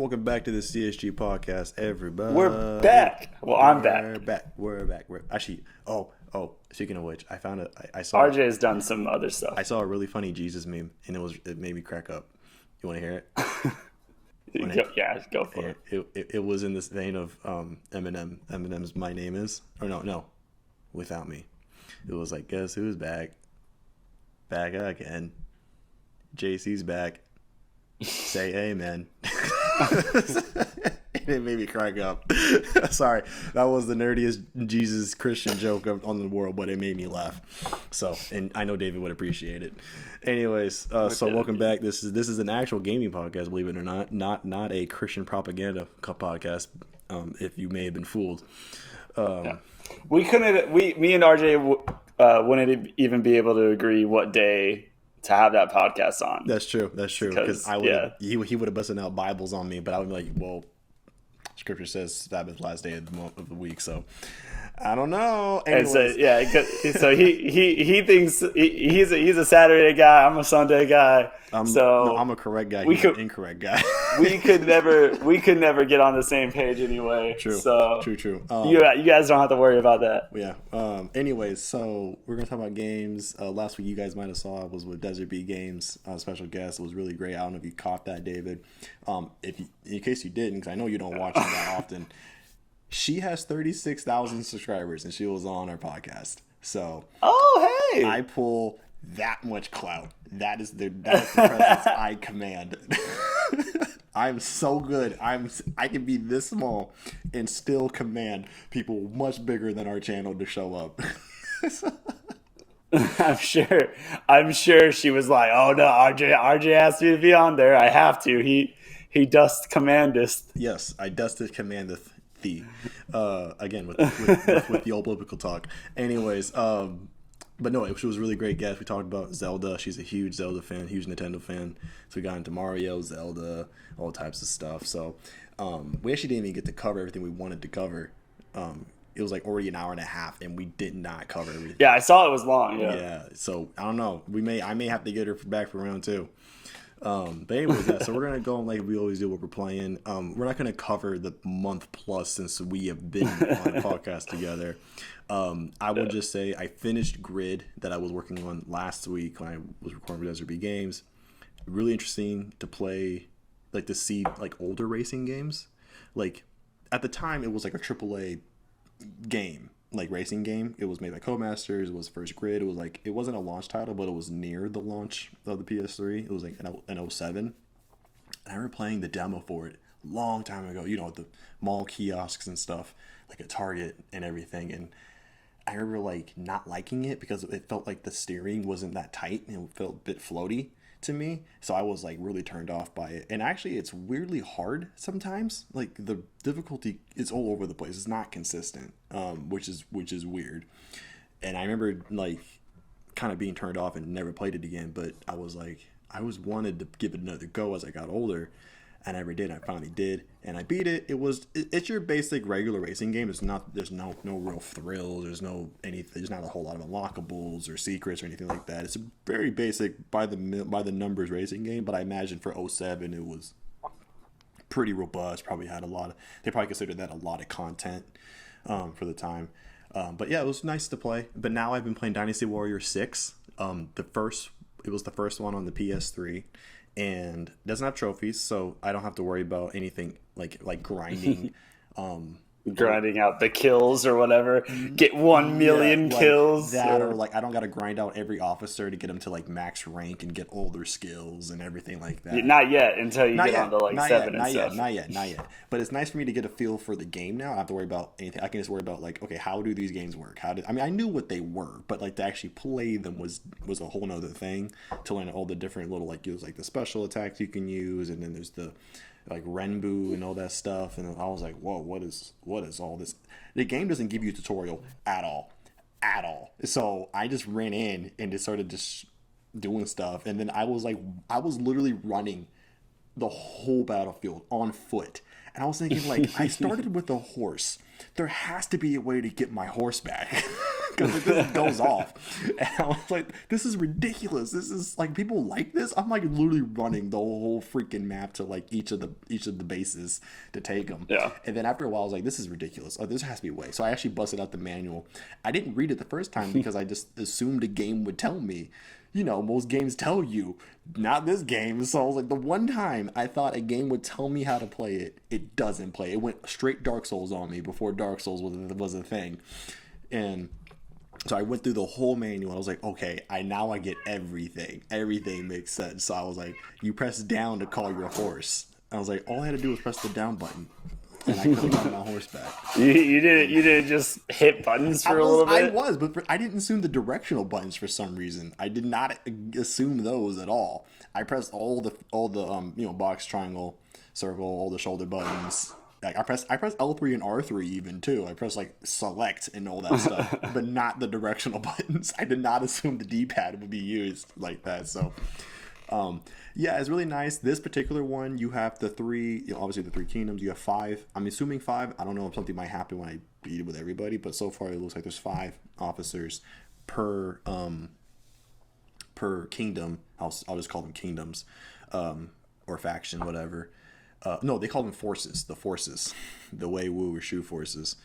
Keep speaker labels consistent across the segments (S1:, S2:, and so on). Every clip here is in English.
S1: Welcome back to the CHG podcast, everybody.
S2: We're back. Well, I'm back.
S1: We're back. We're actually. Oh. Speaking of which, I found I saw.
S2: RJ has done some other stuff.
S1: I saw a really funny Jesus meme, and it made me crack up. You want to hear it?
S2: Go for it.
S1: It was in this vein of Eminem. Eminem's "My Name Is," or no, "Without Me." It was like, guess who's back? Back again. JC's back. Say amen. It made me crack up. Sorry, that was the nerdiest Jesus Christian joke on the world, but it made me laugh. So, and I know David would appreciate it. Anyways, so welcome back. This is an actual gaming podcast, believe it or not a Christian propaganda podcast. If you may have been fooled.
S2: Me and RJ wouldn't even be able to agree what day to have that podcast on.
S1: That's true. Because he would have busted out Bibles on me, but I would be like, well, Scripture says Sabbath last day of the week, so I don't know. Anyways.
S2: And so he thinks he's a Saturday guy. I'm a Sunday guy.
S1: I'm a correct guy. He's an incorrect guy.
S2: we could never get on the same page anyway.
S1: True.
S2: So
S1: True.
S2: You guys don't have to worry about that.
S1: Yeah. Anyways, so we're gonna talk about games. Last week you guys might have saw it was with Desert Bee Games, special guest. It was really great. I don't know if you caught that, David. In case you didn't, because I know you don't watch it that often. She has 36,000 subscribers, and she was on our podcast. So,
S2: hey,
S1: I pull that much clout. That is the presence I command. I'm so good. I can be this small and still command people much bigger than our channel to show up.
S2: I'm sure she was like, "Oh no, RJ asked me to be on there. I have to. He doth commandeth."
S1: Yes, I dusted commandeth thee. Again with the old biblical talk. Anyways, but no, she was a really great guest. We talked about Zelda. She's a huge Zelda fan, huge Nintendo fan. So we got into Mario, Zelda, all types of stuff. So we actually didn't even get to cover everything we wanted to cover. It was like already an hour and a half, and we did not cover everything.
S2: Yeah, I saw it was long. Yeah.
S1: So I don't know. I may have to get her back for round two. But anyways, so we're gonna go like we always do what we're playing. We're not gonna cover the month plus since we have been on a podcast together. I will just say I finished Grid that I was working on last week when I was recording for Desert Bee Games. Really interesting to play, like to see like older racing games. Like at the time, it was like a AAA game, like racing game. It was made by Codemasters. It was first Grid. It was like, it wasn't a launch title, but it was near the launch of the PS3. It was like an 07. And I remember playing the demo for it a long time ago, at the mall kiosks and stuff, like at Target and everything. And I remember like not liking it because it felt like the steering wasn't that tight and it felt a bit floaty to me. So I was like really turned off by it. And actually it's weirdly hard sometimes. Like the difficulty is all over the place. It's not consistent, which is weird. And I remember like kind of being turned off and never played it again. But I was wanted to give it another go as I got older. I never did. I finally did, and I beat it. It's your basic regular racing game. There's no real thrill. There's no anything. There's not a whole lot of unlockables or secrets or anything like that. It's a very basic by the numbers racing game. But I imagine for 07 it was pretty robust. They probably considered that a lot of content for the time. But yeah, it was nice to play. But now I've been playing Dynasty Warrior 6. It was the first one on the PS3. And doesn't have trophies, so I don't have to worry about anything like grinding.
S2: Grinding out the kills or whatever. Get 1 million kills.
S1: Or like I don't got to grind out every officer to get them to like max rank and get all their skills and everything like that.
S2: Not yet until you get on to like 7 and stuff.
S1: Not yet. But it's nice for me to get a feel for the game now. I don't have to worry about anything. I can just worry about like, okay, how do these games work? I knew what they were, but like to actually play them was a whole nother thing. To learn all the different little like it was like the special attacks you can use, and then there's the like Renbu and all that stuff, and I was like, whoa, what is all this? The game doesn't give you a tutorial at all. So I just ran in and just started just doing stuff, and then I was literally running the whole battlefield on foot, and I was thinking like, I started with a horse. There has to be a way to get my horse back. because like, this goes off, and I was like, this is ridiculous. This is like, people like this. I'm like literally running the whole freaking map to like each of the bases to take them.
S2: Yeah.
S1: And then after a while, I was like, this is ridiculous. Oh, this has to be a way. So I actually busted out the manual. I didn't read it the first time because I just assumed a game would tell me. You know, most games tell you, not this game. So I was like, the one time I thought a game would tell me how to play it, it doesn't play. It went straight Dark Souls on me before Dark Souls was a thing. And so I went through the whole manual. I was like, okay, I get everything. Everything makes sense. So I was like, you press down to call your horse. I was like, all I had to do was press the down button. And I could have gotten my horse back.
S2: You didn't just hit buttons for a little bit?
S1: But I didn't assume the directional buttons for some reason. I did not assume those at all. I pressed all the box, triangle, circle, all the shoulder buttons. Like I pressed L3 and R3 even too. I pressed like select and all that stuff, but not the directional buttons. I did not assume the D-pad would be used like that. So yeah, it's really nice. This particular one, you have the three, obviously the three kingdoms. You have 5. I'm assuming 5. I don't know if something might happen when I beat it with everybody, but so far it looks like there's 5 officers per kingdom. I'll just call them kingdoms, or faction, whatever. No, they call them forces. The forces, the Wei Wu or Shu forces,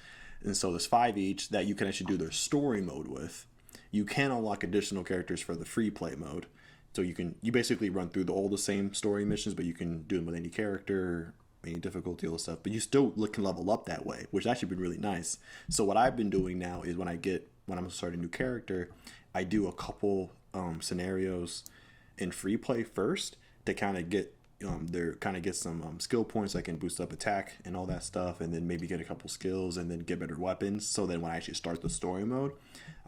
S1: and so there's 5 each that you can actually do their story mode with. You can unlock additional characters for the free play mode. So you basically run through all the same story missions, but you can do them with any character, any difficulty, all the stuff. But you still can level up that way, which has actually been really nice. So what I've been doing now is when I'm starting a new character, I do a couple scenarios in free play first to kind of get some skill points. I can boost up attack and all that stuff, and then maybe get a couple skills and then get better weapons. So then when I actually start the story mode,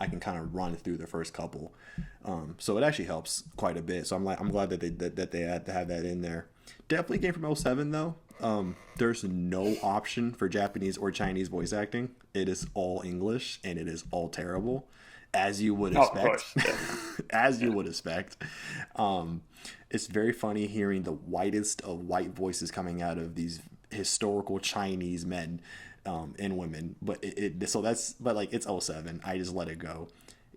S1: I can kind of run through the first couple. So it actually helps quite a bit. So I'm glad that they had to have that in there. Definitely came from 07 though. There's no option for Japanese or Chinese voice acting. It is all English, and it is all terrible, as you would expect. As you would expect. It's very funny hearing the whitest of white voices coming out of these historical Chinese men and women. But it's 07. I just let it go.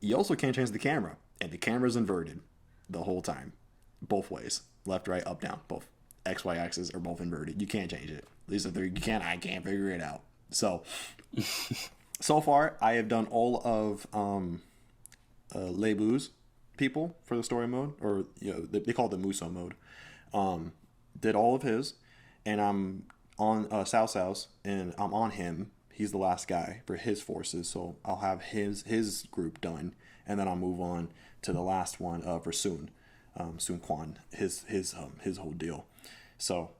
S1: You also can't change the camera, and the camera's inverted the whole time, both ways, left, right, up, down, both X, Y axis are both inverted. You can't change it. These are 3. I can't figure it out. So far I have done all of Leibu's people for the story mode, or they call it the Muso mode. Did all of his, and I'm on Cao Cao's, and I'm on him. He's the last guy for his forces, so I'll have his group done, and then I'll move on to the last one for Sun Quan, his whole deal. So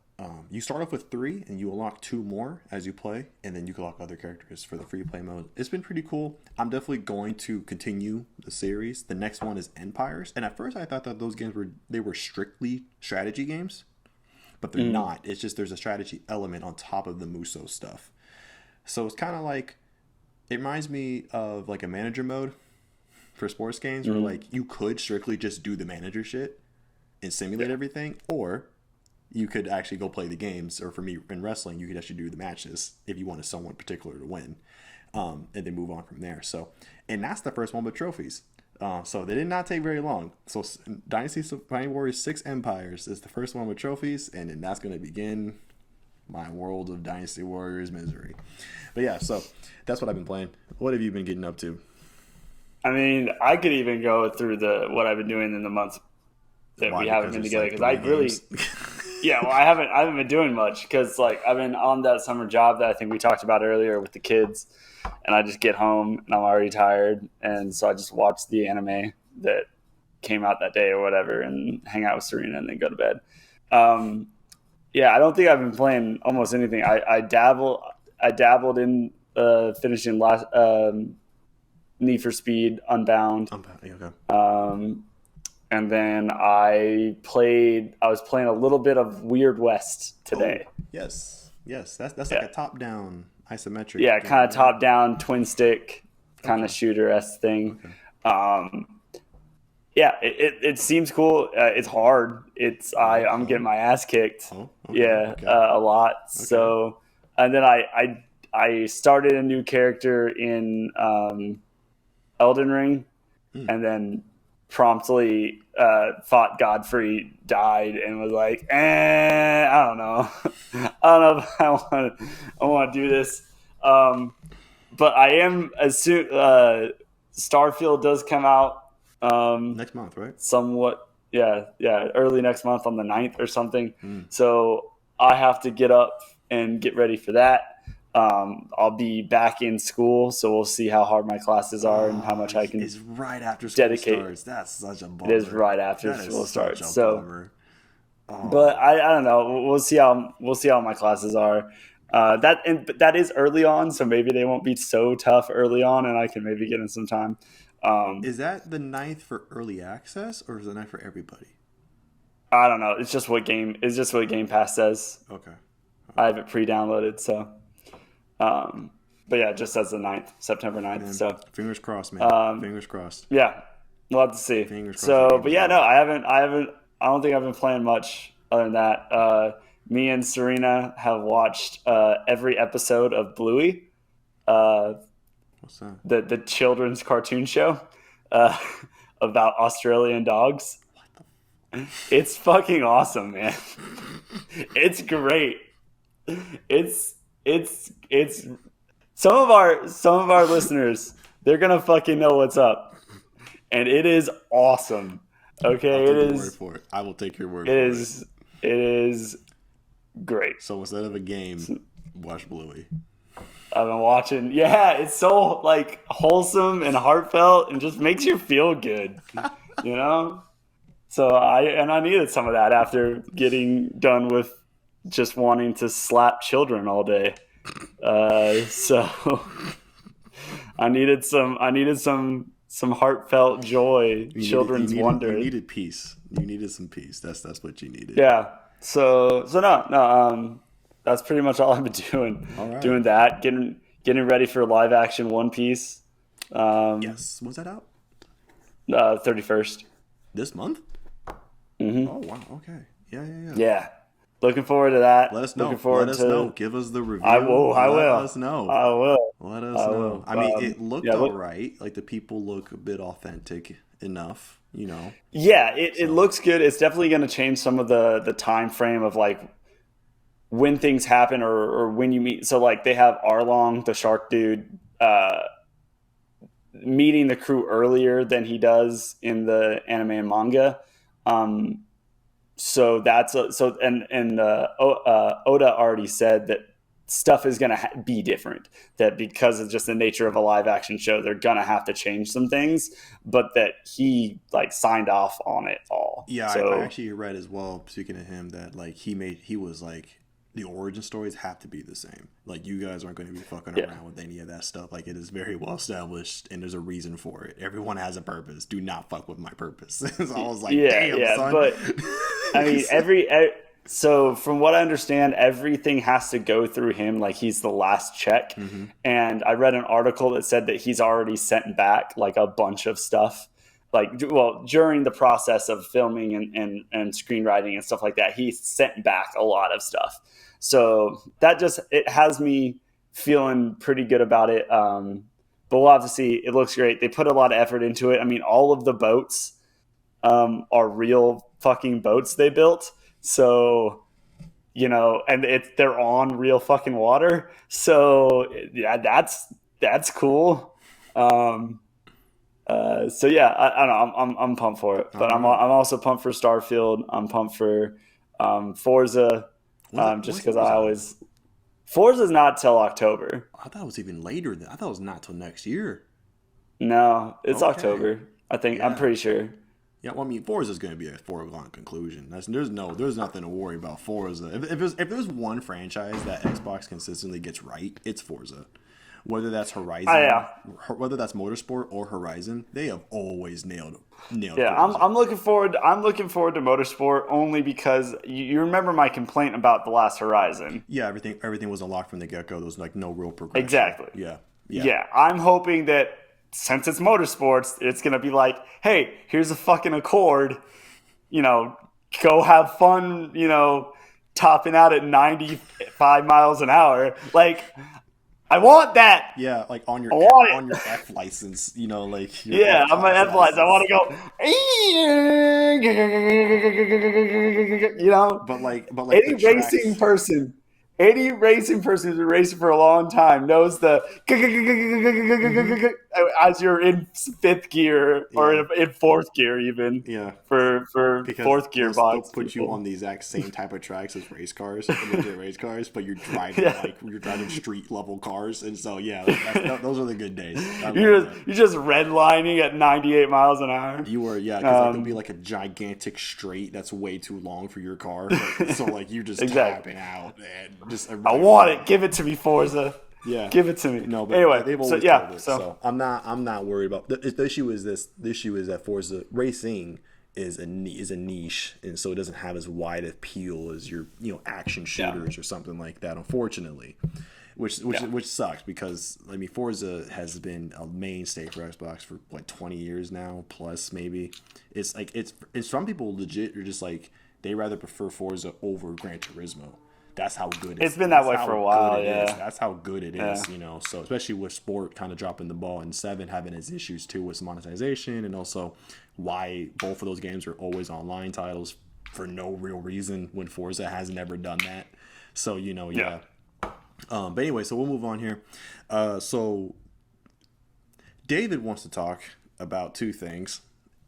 S1: you start off with 3, and you unlock 2 more as you play, and then you can unlock other characters for the free play mode. It's been pretty cool. I'm definitely going to continue the series. The next one is Empires, and at first I thought that those games were strictly strategy games, but they're not. It's just there's a strategy element on top of the Muso stuff. So it's kind of like, it reminds me of like a manager mode for sports games, where like you could strictly just do the manager shit and simulate everything, or you could actually go play the games, or for me in wrestling, you could actually do the matches if you wanted someone particular to win, and then move on from there. So, and that's the first one with trophies. So they did not take very long. So Dynasty Fighting Warriors 6 Empires is the first one with trophies, and then that's going to begin my world of Dynasty Warriors misery. But yeah, so that's what I've been playing. What have you been getting up to?
S2: I mean, I could even go through what I've been doing in the months that we haven't been together, because I really, I haven't been doing much, because like I've been on that summer job that I think we talked about earlier with the kids, and I just get home and I'm already tired, and so I just watch the anime that came out that day or whatever, and hang out with Serena, and then go to bed. I don't think I've been playing almost anything. I dabbled in finishing last Need for Speed Unbound.
S1: Okay.
S2: And then I was playing a little bit of Weird West today.
S1: Oh, yes. That's like a top-down isometric.
S2: Yeah, kind of top-down twin stick kind of shooter-esque thing.
S1: Okay.
S2: It seems cool. It's hard. I'm getting my ass kicked.
S1: Oh, okay.
S2: A lot.
S1: Okay.
S2: So, and then I started a new character in Elden Ring, and then promptly thought Godfrey died and was like, I don't know. I don't know if I want to do this. But I am, as soon Starfield does come out
S1: next month, right?
S2: Somewhat, yeah, early next month on the 9th or something. So I have to get up and get ready for that. I'll be back in school, so we'll see how hard my classes are and how much I can.
S1: It's right after school starts. That's such a bummer.
S2: It is right after school starts. So,
S1: oh.
S2: But I don't know. We'll see how my classes are. That is early on, so maybe they won't be so tough early on, and I can maybe get in some time.
S1: Is that the 9th for early access, or is the 9th for everybody?
S2: I don't know. It's just what Game Pass says.
S1: Okay.
S2: I have it pre-downloaded, so. But yeah, it just says the 9th, September 9th.
S1: Man,
S2: so
S1: fingers crossed, man. Fingers crossed.
S2: Yeah, we'll have to see.
S1: Fingers crossed.
S2: So, but yeah, no, I don't think I've been playing much other than that. Me and Serena have watched every episode of Bluey.
S1: What's that?
S2: The children's cartoon show about Australian dogs. It's fucking awesome, man. It's great. It's some of our listeners, they're gonna fucking know what's up, and it is awesome. Okay, it is.
S1: Word for it. I will take your word.
S2: It is great.
S1: So instead of a game, watch Bluey.
S2: I've been watching. Yeah, it's so like wholesome and heartfelt, and just makes you feel good. You know. So I needed some of that after getting done with just wanting to slap children all day. So I needed some
S1: You
S2: heartfelt joy, children's wonder.
S1: You needed peace. You needed some peace. That's what you needed.
S2: Yeah. So no. That's pretty much all I've been doing.
S1: All right.
S2: Doing that, getting ready for live action One Piece.
S1: Yes. Was that out?
S2: 31st.
S1: This month?
S2: Mm-hmm.
S1: Oh wow. Okay. Yeah.
S2: Yeah. Looking forward to that.
S1: Let us know.
S2: Looking forward
S1: Let us know. Give us the review.
S2: I will.
S1: Let us know.
S2: I will.
S1: Let us know. I mean, it looked all right. Like the people look a bit authentic enough, you know.
S2: Yeah, it looks good. It's definitely going to change some of the time frame of like when things happen or when you meet. So like they have Arlong, the shark dude, meeting the crew earlier than he does in the anime and manga. So that's Oda already said that stuff is going to be different, that because of just the nature of a live action show, they're going to have to change some things, but that he like signed off on it all.
S1: Yeah.
S2: So,
S1: I actually read as well, speaking of him, that like he was like, the origin stories have to be the same. Like you guys aren't going to be fucking around with any of that stuff. Like it is very well established, and there's a reason for it. Everyone has a purpose. Do not fuck with my purpose. So I was like, damn, son.
S2: But I mean, so from what I understand, everything has to go through him. Like he's the last check. Mm-hmm. And I read an article that said that he's already sent back like a bunch of stuff. Like, well, during the process of filming and screenwriting and stuff like that, he sent back a lot of stuff. So that it has me feeling pretty good about it. But we'll have to see. It looks great. They put a lot of effort into it. I mean, all of the boats are real fucking boats they built. So, you know, and they're on real fucking water. So yeah, that's cool. So yeah, I don't know. I'm pumped for it, but I'm also pumped for Starfield. I'm pumped for Forza, just because Forza's not till October.
S1: I thought it was even later. I thought it was not till next year.
S2: No, it's October. I think. Yeah. I'm pretty sure.
S1: Yeah, well, I mean, Forza is going to be a foregone conclusion. There's nothing to worry about Forza. If there's one franchise that Xbox consistently gets right, it's Forza. Whether that's Horizon, whether that's Motorsport or Horizon, they have always nailed.
S2: Yeah, I'm looking forward. I'm looking forward to Motorsport only because you remember my complaint about the last Horizon.
S1: Yeah, everything was unlocked from the get-go. There was like no real progression.
S2: Exactly.
S1: Yeah.
S2: I'm hoping that since it's Motorsports, it's gonna be like, hey, here's a fucking Accord. You know, go have fun. You know, topping out at 95 miles an hour, like. I want that.
S1: Yeah, like on your
S2: I want
S1: on your
S2: it.
S1: F license, like your
S2: Yeah,
S1: F
S2: on my
S1: class
S2: headlights. I want
S1: license.
S2: to go.
S1: But like the
S2: Any
S1: tracks.
S2: racing person who's been racing for a long time knows the
S1: Hmm.
S2: as you're in fifth gear or
S1: Yeah,
S2: in fourth gear even
S1: yeah.
S2: for
S1: Because
S2: fourth gear
S1: they'll
S2: box
S1: put you
S2: people.
S1: on the exact same type of tracks as race cars, legit race cars, but
S2: Yeah.
S1: you're driving street level cars, and so yeah, those are the good days. I love
S2: You're
S1: that.
S2: just redlining at 98 miles an hour.
S1: You were, yeah, because like there'll be like a gigantic straight that's way too long for your car, so like you just
S2: Exactly.
S1: tapping out and just
S2: I
S1: everybody
S2: want it.
S1: rolling.
S2: Give it to me, Forza.
S1: Yeah,
S2: Give it to me.
S1: no, but
S2: Anyway,
S1: they've
S2: so
S1: always killed
S2: yeah,
S1: it,
S2: so
S1: so I'm not worried about the issue. Is this the issue is that Forza Racing is a niche, and so it doesn't have as wide appeal as your action
S2: yeah,
S1: shooters or something like that. Unfortunately,
S2: yeah.
S1: which sucks because I mean Forza has been a mainstay for Xbox for what 20 years now plus maybe. It's like it's some people legit are just like they rather prefer Forza over Gran Turismo. That's how good
S2: It's been that
S1: that's
S2: way for
S1: how
S2: a
S1: good
S2: while.
S1: it is.
S2: Yeah,
S1: That's how good it
S2: yeah,
S1: is. So especially with sport kind of dropping the ball and seven having its issues too with monetization and also why both of those games are always online titles for no real reason when Forza has never done that. So
S2: yeah.
S1: yeah. But anyway, so we'll move on here. So David wants to talk about two things.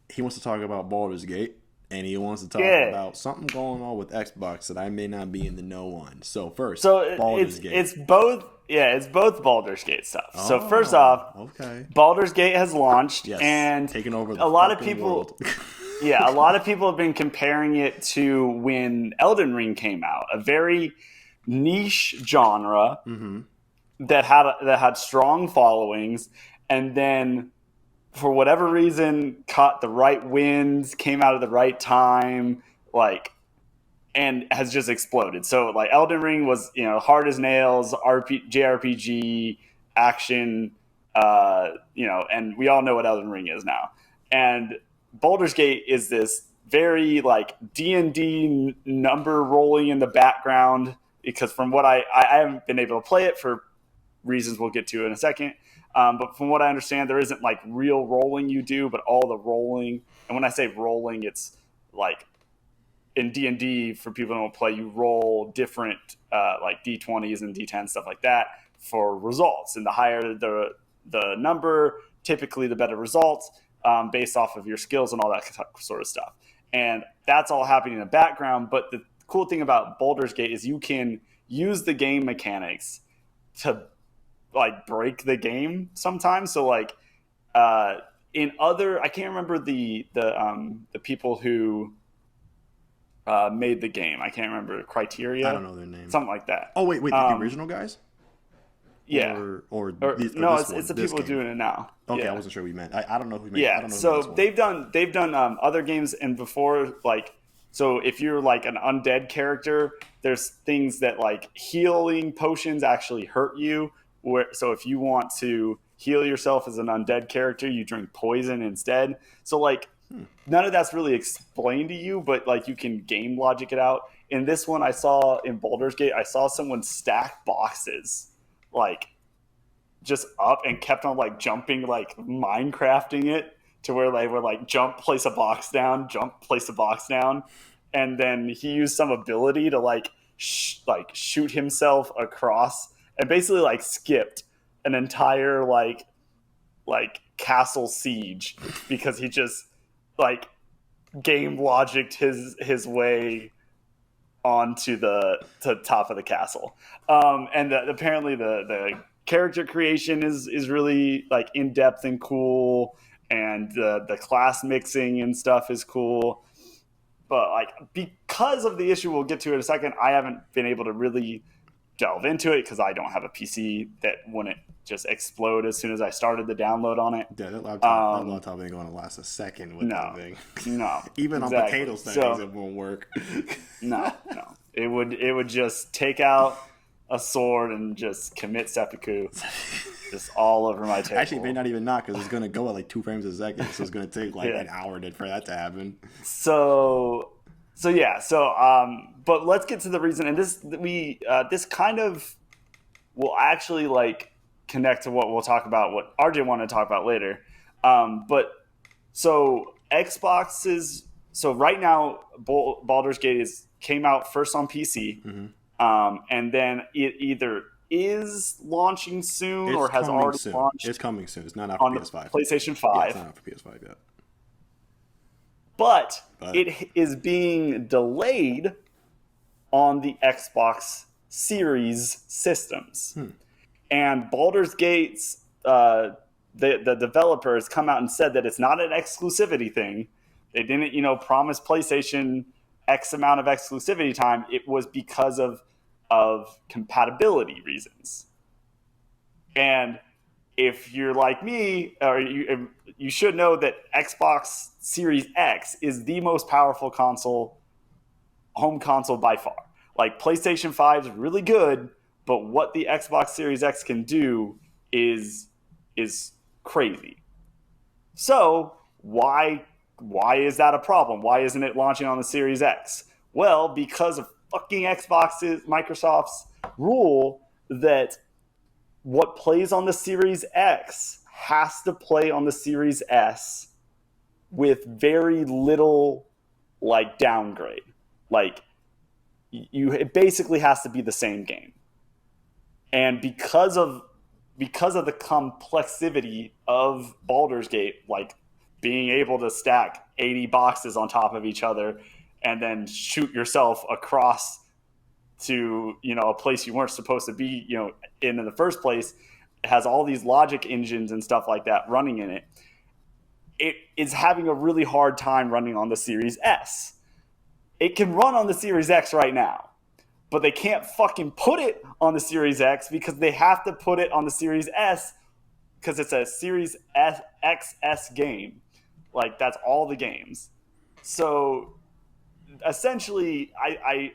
S1: He wants to talk about Baldur's Gate, and he wants to talk
S2: Yeah.
S1: about something going on with Xbox that I may not be in the know on. So first,
S2: So
S1: Baldur's Gate.
S2: it's both. Yeah, it's both Baldur's Gate stuff. So first
S1: Oh,
S2: off,
S1: okay.
S2: Baldur's Gate has launched,
S1: Yes,
S2: and
S1: taking over the
S2: a lot of
S1: fucking
S2: people.
S1: world.
S2: Yeah, a lot of people have been comparing it to when Elden Ring came out, a very niche genre
S1: Mm-hmm.
S2: that had strong followings, and then for whatever reason caught the right winds, came out at the right time, like, and has just exploded. So like Elden Ring was hard as nails, JRPG action, and we all know what Elden Ring is now. And Baldur's Gate is this very like D&D number rolling in the background, because from what I haven't been able to play it for reasons we'll get to in a second. But from what I understand, there isn't like real rolling you do, but all the rolling. And when I say rolling, it's like in D&D, for people who don't play, you roll different like D20s and D10s, stuff like that, for results. And the higher the number, typically the better results, based off of your skills and all that sort of stuff. And that's all happening in the background. But the cool thing about Baldur's Gate is you can use the game mechanics to like break the game sometimes. So like in other, I can't remember the people who made the game. I can't remember
S1: I
S2: Criteria,
S1: don't know their name.
S2: something like that.
S1: Oh wait, the original guys,
S2: Yeah,
S1: or
S2: or
S1: this, or
S2: no,
S1: this
S2: it's
S1: one,
S2: the
S1: this
S2: people
S1: game.
S2: doing it now.
S1: Okay, I
S2: Yeah,
S1: wasn't sure what you meant. I don't know who made. I
S2: yeah.
S1: don't know who made this
S2: So
S1: one.
S2: they've done other games, and before, like, so if you're like an undead character, there's things that like healing potions actually hurt you. So if you want to heal yourself as an undead character, you drink poison instead. So like none of that's really explained to you, but like you can game logic it out. In this one, I saw in Baldur's Gate, I saw someone stack boxes like just up and kept on like jumping, like Minecrafting it to where they were like jump, place a box down, jump, place a box down, and then he used some ability to like shoot himself across and basically like skipped an entire like castle siege because he just like game logicked his way onto the to top of the castle. And apparently the character creation is really like in depth and cool, and the class mixing and stuff is cool. But like because of the issue we'll get to in a second, I haven't been able to really delve into it because I don't have a PC that wouldn't just explode as soon as I started the download on it.
S1: Yeah, that laptop ain't going to last a second with that
S2: No,
S1: thing.
S2: no,
S1: Even on
S2: exactly.
S1: potato settings,
S2: So
S1: it won't work.
S2: no, it would just take out a sword and just commit seppuku, just all over my table.
S1: Actually, it may not even not because it's going to go at like 2 frames a second, so it's going to take like
S2: Yeah.
S1: an hour for that to happen.
S2: So yeah, but let's get to the reason, and this kind of will actually like connect to what we'll talk about, what RJ wanted to talk about later. But so Xbox's, so right now Baldur's Gate came out first on PC, and then it either is launching soon or has already launched.
S1: It's coming soon. It's not out for PS5.
S2: PlayStation 5.
S1: Yeah, it's not out for PS5 yet.
S2: But it is being delayed on the Xbox Series systems. And Baldur's Gate's the developers come out and said that it's not an exclusivity thing. They didn't, promise PlayStation X amount of exclusivity time. It was because of compatibility reasons. And if you're like me, or you should know that Xbox Series X is the most powerful home console by far. Like, PlayStation 5 is really good, but what the Xbox Series X can do is crazy. So why is that a problem? Why isn't it launching on the Series X? Well, because of fucking Microsoft's rule that what plays on the Series X has to play on the Series S with very little downgrade. It basically has to be the same game. And because of the complexity of Baldur's Gate, being able to stack 80 boxes on top of each other and then shoot yourself across to a place you weren't supposed to be in the first place, it has all these logic engines and stuff like that running in it. It is having a really hard time running on the Series S. It can run on the Series X right now, but they can't fucking put it on the Series X because they have to put it on the Series S because it's a Series XS game. That's all the games. So essentially,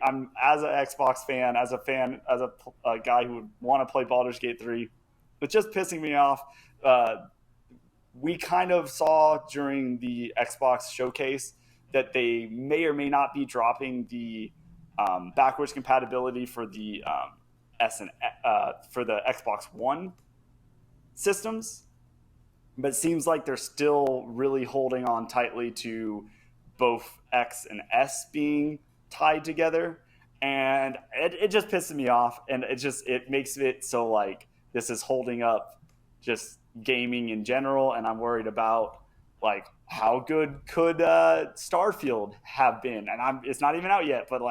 S2: I'm as an Xbox fan, as a guy who would want to play Baldur's Gate 3, it's just pissing me off. We kind of saw during the Xbox showcase that they may or may not be dropping the backwards compatibility for the for the Xbox One systems, but it seems like they're still really holding on tightly to both X and S being tied together, and it just pisses me off, and it makes it so this is holding up just gaming in general, and I'm worried about how good could Starfield have been, and it's not even out yet, but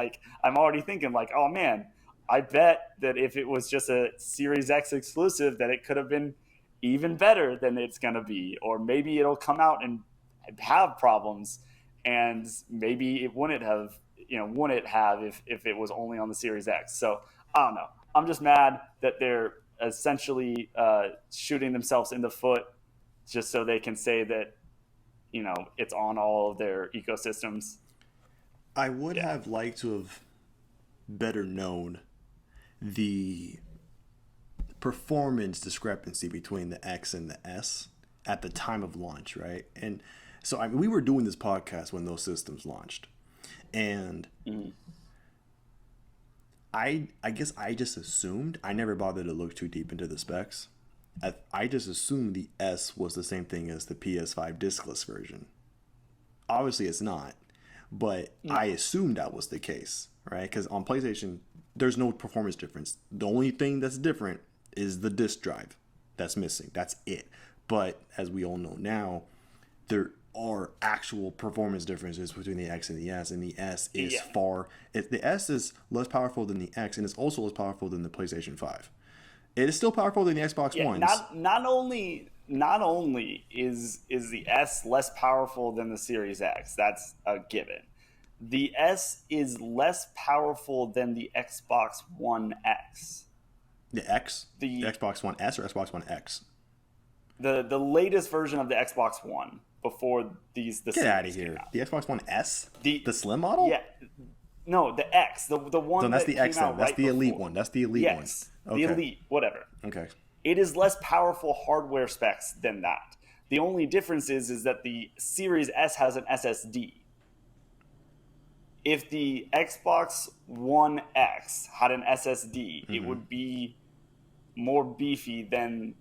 S2: I'm already thinking oh man, I bet that if it was just a Series X exclusive that it could have been even better than it's gonna be, or maybe it'll come out and have problems, and maybe it wouldn't have if it was only on the Series X. So I don't know. I'm just mad that they're essentially shooting themselves in the foot just so they can say that it's on all of their ecosystems.
S1: I would have liked to have better known the performance discrepancy between the X and the S at the time of launch, right? And so we were doing this podcast when those systems launched, and I guess I just assumed, I never bothered to look too deep into the specs. I just assumed the S was the same thing as the PS5 discless version. Obviously it's not, but I assumed that was the case, right? Because on PlayStation, there's no performance difference. The only thing that's different is the disc drive that's missing. That's it. But as we all know now, there are actual performance differences between the X and the S, and the S is the S is less powerful than the X, and it's also less powerful than the PlayStation 5. It is still powerful than the Xbox One.
S2: Not only is the S less powerful than the Series X, that's a given. The S is less powerful than the Xbox One X.
S1: The X? The Xbox One S or Xbox One X?
S2: The latest version of the Xbox One before
S1: Get out of here. The Xbox One S? The slim model?
S2: Yeah. No, the X. The one
S1: so that's the X though. That's the elite
S2: before.
S1: one. That's the elite one.
S2: Yes. Okay. The elite, whatever.
S1: Okay.
S2: It is less powerful hardware specs than that. The only difference is that the Series S has an SSD. If the Xbox One X had an SSD, it would be more beefy than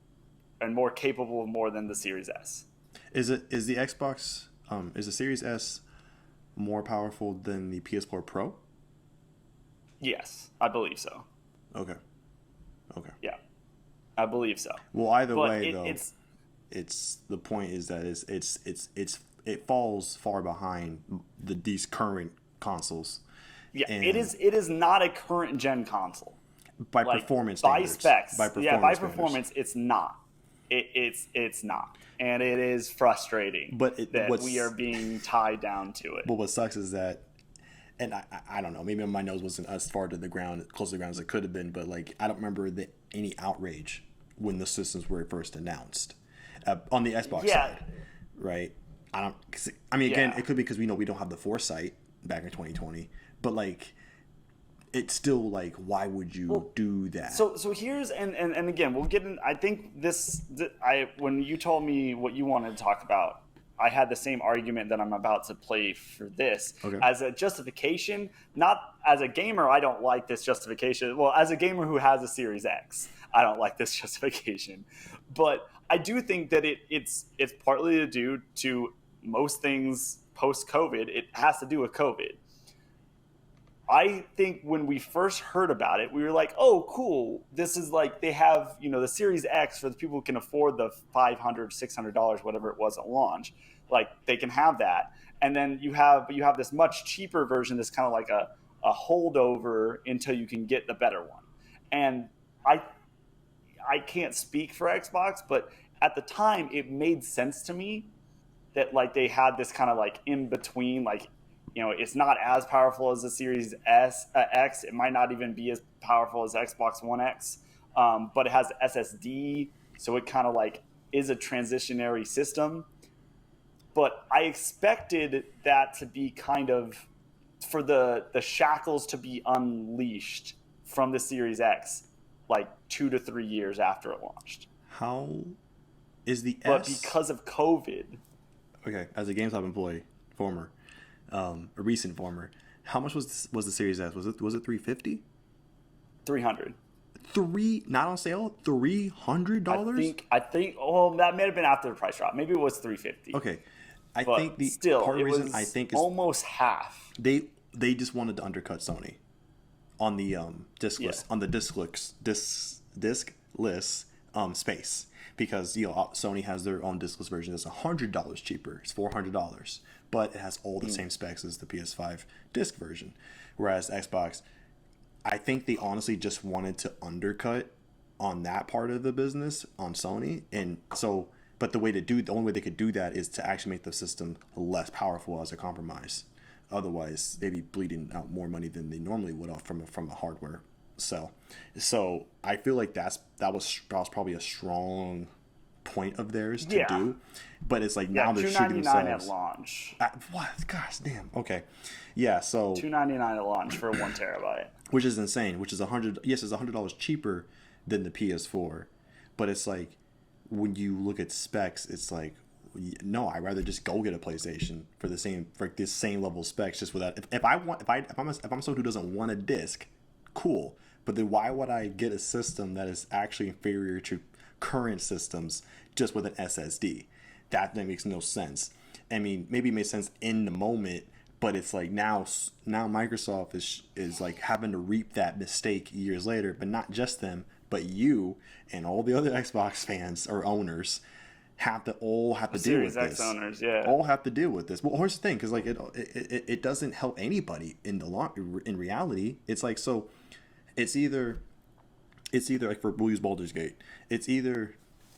S2: and more capable of more than the Series S.
S1: Is the Xbox is the Series S more powerful than the PS4 Pro?
S2: Yes, I believe so.
S1: Okay.
S2: Yeah, I believe so.
S1: Well, either way, though, it's the point is that it falls far behind these current consoles.
S2: Yeah, it is not a current gen console
S1: by performance standards.
S2: By specs. By
S1: performance,
S2: it's not. It's not, and it is frustrating. That we are being tied down to it.
S1: But what sucks is that, and I don't know, maybe my nose wasn't as far to the ground, close to the ground as it could have been, but like I don't remember any outrage when the systems were first announced on the Xbox side, right? Again, it could be because we don't have the foresight back in 2020, but like it's still like, why would you do that?
S2: So here's and again, we'll get in. I think when you told me what you wanted to talk about, I had the same argument that I'm about to play for this as a justification. Not as a gamer, I don't like this justification. Well, as a gamer who has a Series X, I don't like this justification. But I do think that it's partly due to most things post-COVID. It has to do with COVID. I think when we first heard about it, we were like, oh, cool. This is like they have, the Series X for the people who can afford the $500, $600, whatever it was at launch. Like they can have that. And then you have this much cheaper version that's kind of like a holdover until you can get the better one. And I can't speak for Xbox, but at the time it made sense to me that like they had this kind of like in between, like, it's not as powerful as the Series X. It might not even be as powerful as Xbox One X, but it has SSD, so it kind of like is a transitionary system. But I expected that to be kind of for the shackles to be unleashed from the Series X, like 2 to 3 years after it launched.
S1: How is the S?
S2: But because of COVID.
S1: Okay, as a GameStop employee, a recent former, how much was the Series S? Was it $350?
S2: $300.
S1: Not on sale? $300?
S2: I think. Oh, that may have been after the price drop. Maybe it was $350.
S1: Okay, I think the part of the reason I think is
S2: almost half.
S1: They just wanted to undercut Sony on the discless space, because Sony has their own discless version that's $100 cheaper. It's $400, but it has all the same specs as the PS5 disc version. Whereas Xbox, I think they honestly just wanted to undercut on that part of the business on Sony, and so. But the only way they could do that is to actually make the system less powerful as a compromise. Otherwise, they'd be bleeding out more money than they normally would off from a hardware sell. So I feel like that was probably a strong point of theirs to do. But it's like now they're shooting themselves
S2: at launch.
S1: What? Gosh, damn. Okay, yeah. So
S2: $299 at launch for 1 terabyte,
S1: which is insane. Which is $100. Yes, it's $100 cheaper than the PS4, but it's like, when you look at specs, it's like, no, I'd rather just go get a PlayStation for this same level of specs, just without. If I'm someone who doesn't want a disc, cool. But then why would I get a system that is actually inferior to current systems just with an SSD? That makes no sense. I mean, maybe it makes sense in the moment, but it's like now Microsoft is like having to reap that mistake years later. But not just them, but you and all the other Xbox fans or owners have to deal with this.
S2: Series X owners, yeah,
S1: all have to deal with this. Well, here's the thing, because like it doesn't help anybody in reality. It's like, so it's either like, we'll use Baldur's Gate. It's either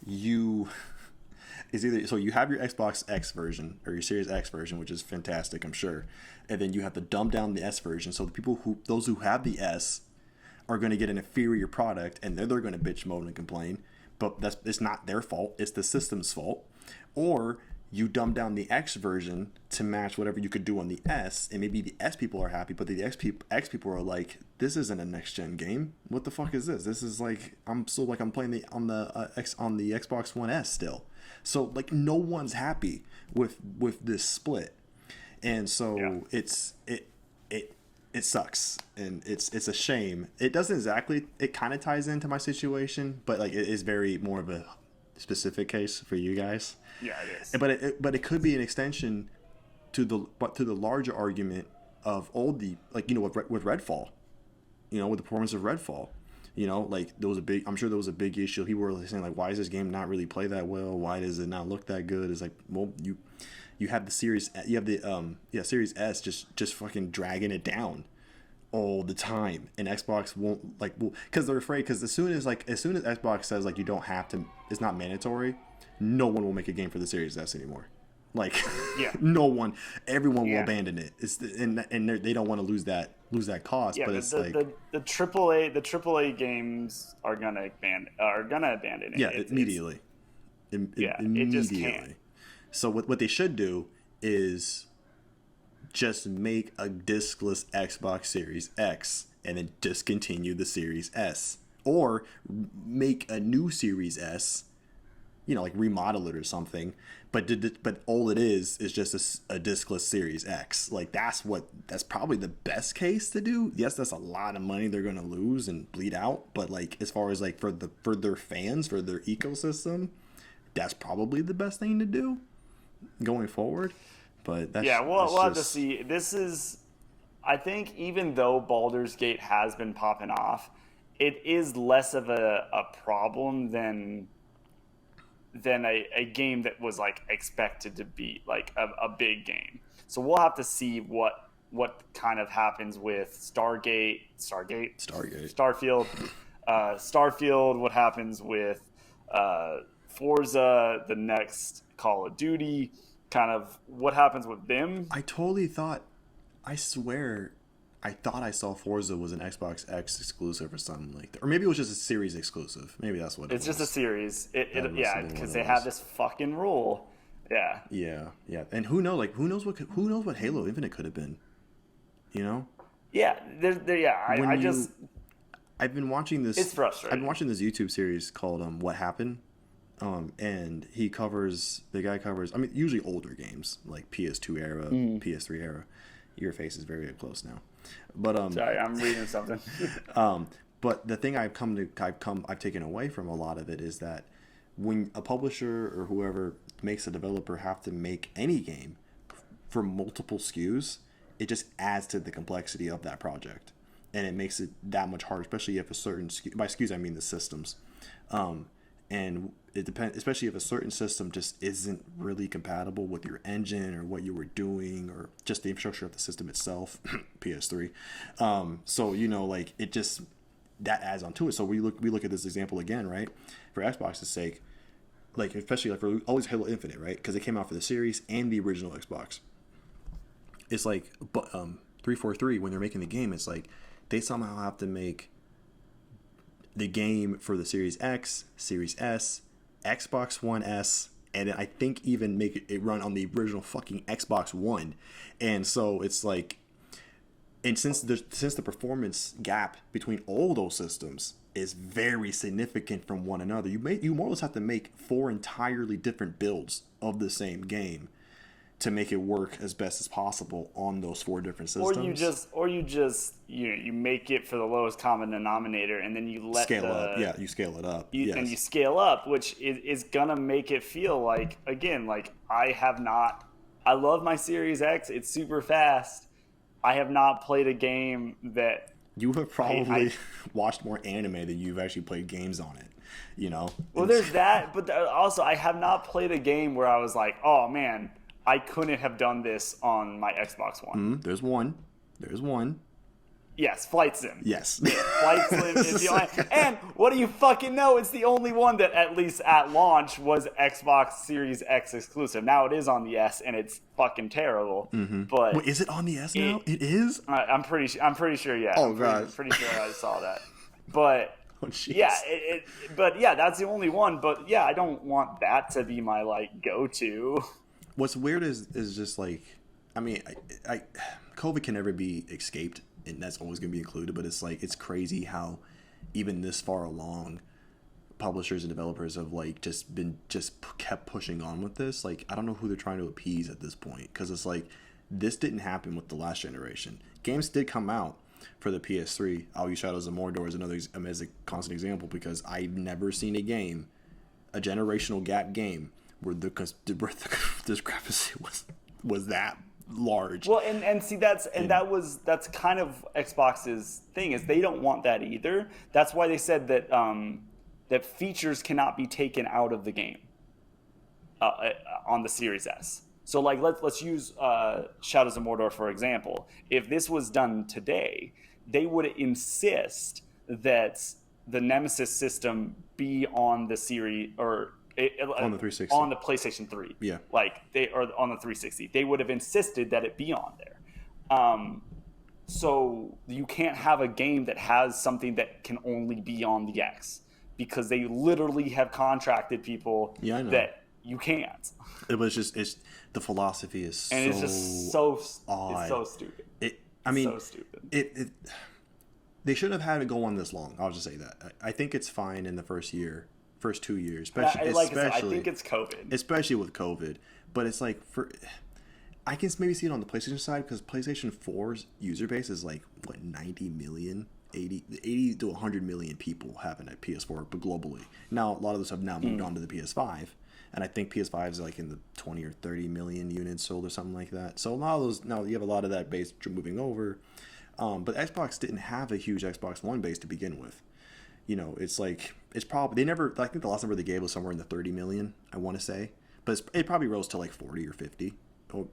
S1: so you have your Xbox X version or your Series X version, which is fantastic, I'm sure, and then you have to dumb down the S version. So those who have the S are going to get an inferior product, and they're going to bitch, moan, and complain. But it's not their fault; it's the system's fault. Or you dumb down the X version to match whatever you could do on the S, and maybe the S people are happy, but the X people are like, "This isn't a next gen game. What the fuck is this? This is like I'm playing on the Xbox One S still." So like no one's happy with this split, and so it sucks, and it's a shame. It doesn't exactly. It kind of ties into my situation, but like it is very more of a specific case for you guys.
S2: Yeah, it is.
S1: But it could be an extension to the larger argument of with Redfall, with the performance of Redfall. Like there was I'm sure there was a big issue. People were saying like, why does this game not really play that well? Why does it not look that good? It's like, well, you have the Series Series S just fucking dragging it down all the time, and Xbox won't because they're afraid, because as soon as Xbox says like you don't have to, it's not mandatory, no one will make a game for the Series S anymore. Like everyone will abandon it. And they don't want to lose that cost. Yeah, but it's
S2: the AAA games are gonna abandon it.
S1: Yeah, immediately.
S2: It just can't.
S1: So what they should do is just make a discless Xbox Series X and then discontinue the Series S, or make a new Series S, like remodel it or something. But all it is just a discless Series X. Like that's probably the best case to do. Yes, that's a lot of money they're gonna lose and bleed out. But like as far as like for their fans, for their ecosystem, that's probably the best thing to do going forward. But
S2: we'll have to see. This is, I think, even though Baldur's Gate has been popping off, it is less of a problem than a game that was like expected to be like a big game. So we'll have to see what kind of happens with Starfield, what happens with Forza, the next Call of Duty, kind of what happens with them.
S1: I swear I thought I saw Forza was an Xbox X exclusive or something like that. Or maybe it was just a series exclusive. Maybe that's what it was.
S2: It's just a series. Because they have this fucking rule. Yeah.
S1: Yeah. And who knows what Halo Infinite could have been?
S2: Yeah.
S1: I've been watching this.
S2: It's frustrating.
S1: I've been watching this YouTube series called What Happened. And the guy covers, usually older games, like PS2 era, PS3 era. Your face is very close now. But
S2: sorry, I'm reading something.
S1: But the thing I've taken away from a lot of it is that when a publisher or whoever makes a developer have to make any game for multiple SKUs, it just adds to the complexity of that project, and it makes it that much harder, especially if a certain SKU, by SKUs I mean the systems, and it depends, especially if a certain system just isn't really compatible with your engine or what you were doing or just the infrastructure of the system itself. PS3. So like it just, that adds on to it. So we look at this example again, right? For Xbox's sake, like especially like for always Halo Infinite, right? Because it came out for the series and the original Xbox. It's like 343 when they're making the game. It's like they somehow have to make the game for the Series X, Series S, Xbox One S, and I think even make it run on the original fucking Xbox One. And so it's like, and since the performance gap between all those systems is very significant from one another, you more or less have to make 4 entirely different builds of the same game to make it work as best as possible on those 4 different systems.
S2: Or you just you make it for the lowest common denominator, and then you
S1: scale up. Yeah, you scale it up.
S2: And you scale up, which is gonna make it feel like, again, like I love my Series X. It's super fast. I have not played a game that
S1: you have probably watched more anime than you've actually played games on it.
S2: Well, there's that, but also I have not played a game where I was like, oh man, I couldn't have done this on my Xbox One.
S1: There's one.
S2: Yes, Flight Sim.
S1: Yes.
S2: Yeah, Flight Sim is the only. And what do you fucking know? It's the only one that, at least at launch, was Xbox Series X exclusive. Now it is on the S, and it's fucking terrible. Mm-hmm. But
S1: wait, is it on the S now? It is.
S2: I'm pretty sure. Yeah.
S1: Oh god.
S2: Pretty sure I saw that. But yeah, but yeah, that's the only one. But yeah, I don't want that to be my like go-to.
S1: What's weird is just like, I COVID can never be escaped, and that's always going to be included, but it's like, it's crazy how even this far along publishers and developers have like just kept pushing on with this. Like, I don't know who they're trying to appease at this point, because it's like This didn't happen with the last generation. Games did come out for the PS3. I'll use Shadows of Mordor as another as a constant example because I've never seen a generational gap game where the discrepancy was that large.
S2: Well, and see that's kind of Xbox's thing is they don't want that either. That's why they said that that features cannot be taken out of the game on the Series S. So like let's use Shadows of Mordor for example. If this was done today, they would insist that the Nemesis system be on the series or
S1: on the 360,
S2: on the PlayStation 3.
S1: Yeah,
S2: like or on the 360. They would have insisted that it be on there. So you can't have a game that has something that can only be on the X because they literally have contracted people that you can't.
S1: It was just the philosophy is
S2: and
S1: so
S2: it's just so
S1: odd.
S2: It's so stupid.
S1: So
S2: stupid.
S1: They shouldn't have had it go on this long. I'll just say that. I think it's fine in the first 2 years, especially
S2: I think it's COVID,
S1: especially with COVID. But it's like I can maybe see it on the PlayStation side because PlayStation 4's user base is like what 90 million. 80 to 100 million people having a PS4, but globally. Now, a lot of those have now moved on to the PS5, and I think PS5 is like in the 20 or 30 million units sold or something like that. So a lot of those, now you have a lot of that base moving over. But Xbox didn't have a huge Xbox One base to begin with. You know, it's probably, I think the last number they gave was somewhere in the 30 million, I want to say. But it probably rose to like 40 or 50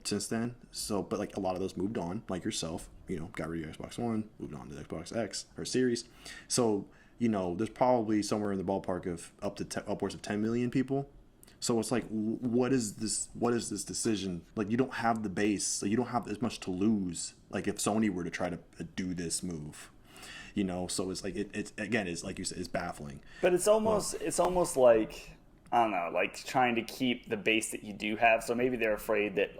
S1: since then. So, but like a lot of those moved on, like yourself, you know, got rid of your Xbox One, moved on to the Xbox X or Series. So, you know, there's probably somewhere in the ballpark of upwards of 10 million people. So it's like, what is this decision? Like, you don't have the base, so you don't have as much to lose. Like if Sony were to try to do this move, you know, so it's like, it's like you said, it's baffling.
S2: But it's almost like, I don't know, like trying to keep the base that you do have. So maybe they're afraid that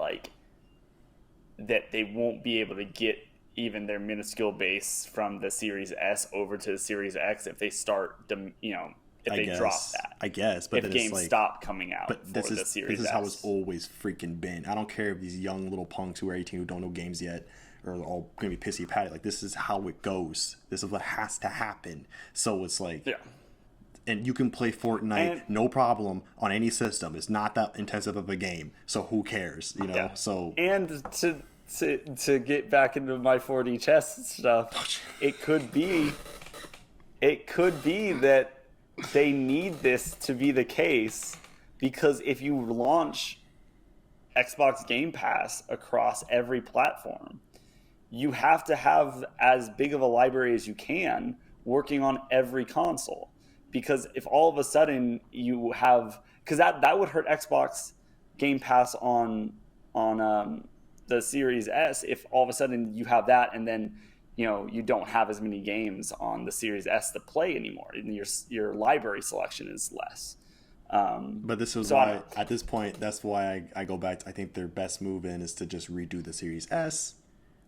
S2: that they won't be able to get even their minuscule base from the Series S over to the Series X if they start, if they drop that.
S1: I guess. But
S2: if games stop coming out
S1: but
S2: for the Series S.
S1: This is how it's always freaking been. I don't care if these young little punks who are 18 who don't know games yet are all going to be pissy about it. Like, this is how it goes. This is what has to happen. So it's like...
S2: Yeah.
S1: And you can play Fortnite no problem on any system. It's not that intensive of a game. So who cares? You know? Yeah. So...
S2: And to get back into my 4D chess stuff, it could be that they need this to be the case because if you launch Xbox Game Pass across every platform, you have to have as big of a library as you can working on every console. Because if all of a sudden you have, because that would hurt Xbox Game Pass on the Series S if all of a sudden you have that and then you don't have as many games on the Series S to play anymore, and your library selection is less.
S1: But this is why at this point, that's why I go back to, I think their best move in is to just redo the Series S,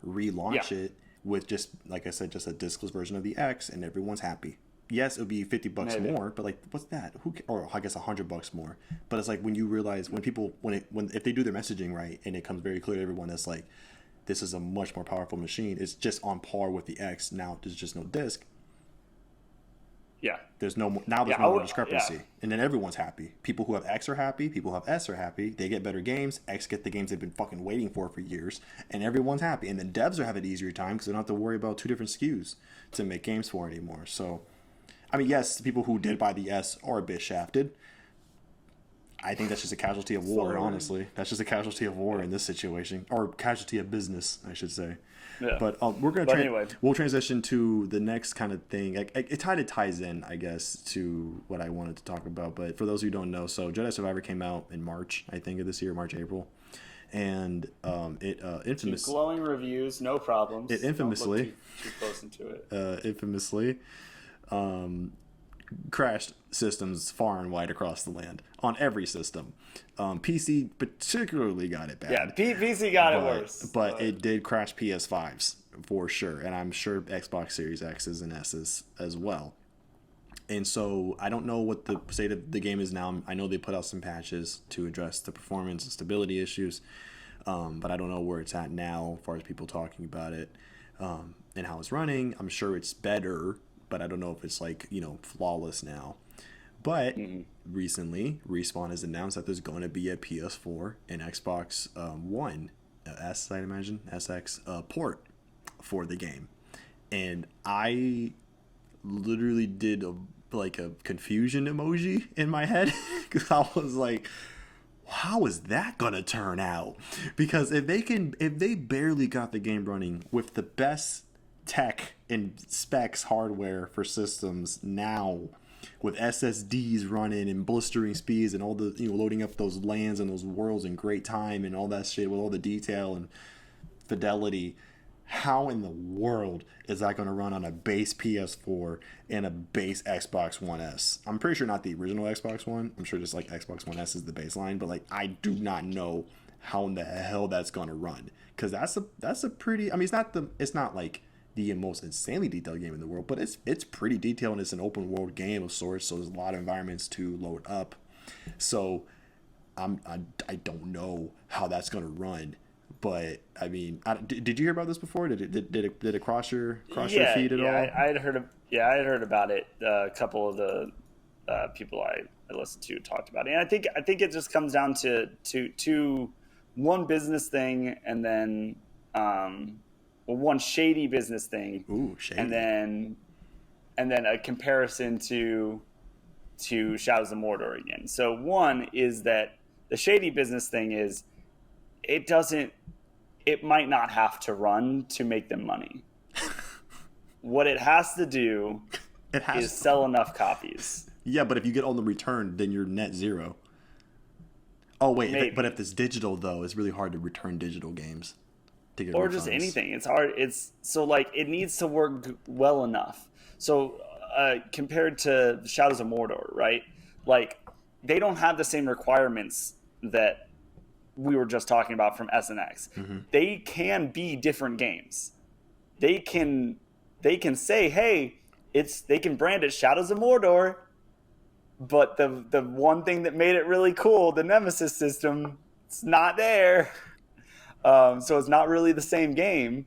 S1: relaunch it with just, like I said, just a discless version of the X, and everyone's happy. Yes, it would be $50 more, but like, what's that? Or I guess $100 more. But it's like when you realize if they do their messaging right and it comes very clear to everyone, that's like, this is a much more powerful machine. It's just on par with the X. Now there's just no disc.
S2: Yeah.
S1: There's no more. Now there's no more discrepancy, and then everyone's happy. People who have X are happy. People who have S are happy. They get better games. X get the games they've been fucking waiting for years, and everyone's happy. And then devs are having an easier time because they don't have to worry about 2 different SKUs to make games for anymore. So, I mean, yes, the people who did buy the S are a bit shafted. I think that's just a casualty of war, honestly. That's just a casualty of war in this situation. Or casualty of business, I should say. Yeah. But we're going to we'll transition to the next kind of thing. It kind of ties in, I guess, to what I wanted to talk about. But for those who don't know, so Jedi Survivor came out in March, I think, of this year, March, April. And it infamous...
S2: Keep glowing reviews, no problems.
S1: It infamously...
S2: Don't look too close into it.
S1: Infamously... crashed systems far and wide across the land on every system. PC particularly got it bad.
S2: Yeah, PC got it worse.
S1: But it did crash PS5s for sure, and I'm sure Xbox Series X's and S's as well. And so I don't know what the state of the game is now. I know they put out some patches to address the performance and stability issues. but I don't know where it's at now as far as people talking about it, and how it's running. I'm sure it's better, but I don't know if it's like, flawless now. But recently, Respawn has announced that there's going to be a PS4 and Xbox One S, I'd imagine, SX port for the game. And I literally did a confusion emoji in my head because I was like, how is that gonna turn out? Because if they barely got the game running with the best tech and specs hardware for systems now, with SSDs running and blistering speeds and all the loading up those lands and those worlds in great time and all that shit with all the detail and fidelity, how in the world is that going to run on a base PS4 and a base Xbox One S? I'm pretty sure not the original Xbox One. I'm sure just like Xbox One S is the baseline, but I do not know how in the hell that's going to run, because that's a pretty. I mean, it's not like the most insanely detailed game in the world, but it's pretty detailed, and it's an open world game of sorts, so there's a lot of environments to load up. So I don't know how that's going to run. But I mean, did you hear about this before? Did it cross your feed at all?
S2: I had heard about it. A couple of the people I listened to talked about it, and I think it just comes down to one business thing, and then one shady business thing.
S1: Ooh, shady.
S2: And then a comparison to Shadows of Mordor again. So one is that the shady business thing is it might not have to run to make them money. What it has to do is sell enough copies.
S1: Yeah, but if you get all the return, then you're net zero. Oh wait, but if it's digital though, it's really hard to return digital games to get
S2: or
S1: refunds.
S2: Just anything. It's hard. It's so it needs to work well enough. So compared to Shadows of Mordor, right? They don't have the same requirements that we were just talking about from SNX. Mm-hmm. They can be different games. They can say, hey, they can brand it Shadows of Mordor, but the one thing that made it really cool, the Nemesis system, it's not there. So it's not really the same game.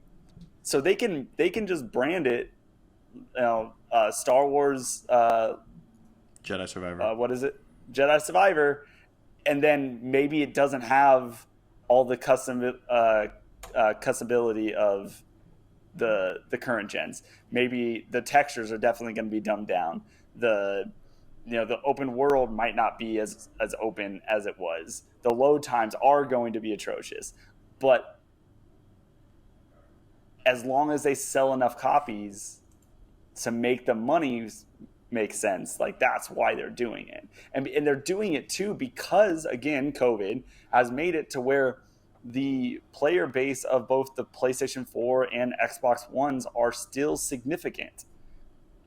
S2: So they can just brand it, Star Wars
S1: Jedi Survivor.
S2: What is it? Jedi Survivor. And then maybe it doesn't have all the customability of the current gens. Maybe the textures are definitely going to be dumbed down. The open world might not be as open as it was. The load times are going to be atrocious. But as long as they sell enough copies to make the money make sense, that's why they're doing it. And they're doing it too because, again, COVID has made it to where the player base of both the PlayStation 4 and Xbox Ones are still significant,